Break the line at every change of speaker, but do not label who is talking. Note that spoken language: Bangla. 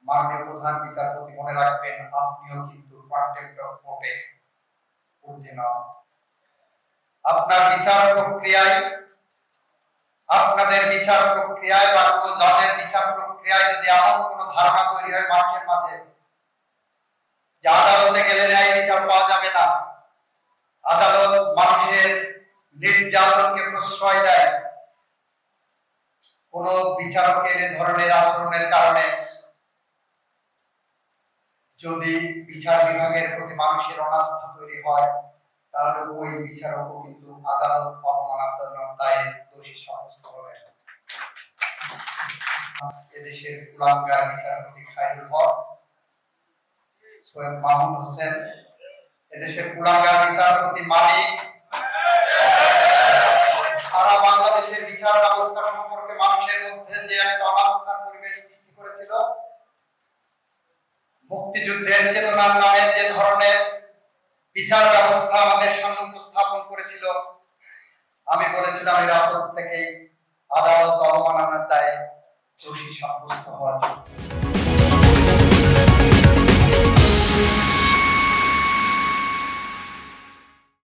মাননীয় প্রধান বিচারপতি মনে রাখবেন, আপনিও কিন্তু কন্টেম্প্ট অফ কোর্টে ঊর্ধ্বে নন। আপনার বিচার প্রক্রিয়ায়, আপনাদের বিচার প্রক্রিয়ায় বা কোনো জজের বিচার প্রক্রিয়ায় যদি এমন কোনো ধারণা তৈরি হয় মানুষের মাঝে যে আদালতে গেলে ন্যায় বিচার পাওয়া যাবে না, আদালত মানুষের নির্যাতনকে প্রশ্রয় দেয়, কোন বিচারকের ধরনের আচরণের কারণে যদি বিচার বিভাগের প্রতি মানুষের অনাস্থা তৈরি হয়, তাহলে ওই বিচারকও কিন্তু আদালত অবমাননায় দোষী সাব্যস্ত হবেন। এদেশের কুলাঙ্গার বিচারপতি খায়রুল হক, সৈয়দ মাহমুদ হোসেন, এদেশের কুলাঙ্গার বিচারপতি মালিক সারা বাংলাদেশের বিচার ব্যবস্থা সম্পর্কে মানুষের মধ্যে যে একটা অনাস্থার পরিবেশ সৃষ্টি করেছিল, মুক্তিযুদ্ধের চেতনার নামে যে ধরনের বিচার ব্যবস্থা আমাদের সামনে উপস্থাপন করেছিল, আমি বলেছিলাম এরা প্রত্যেকেই আদালত অবমাননার দায়ে দোষী সাব্যস্ত হওয়ার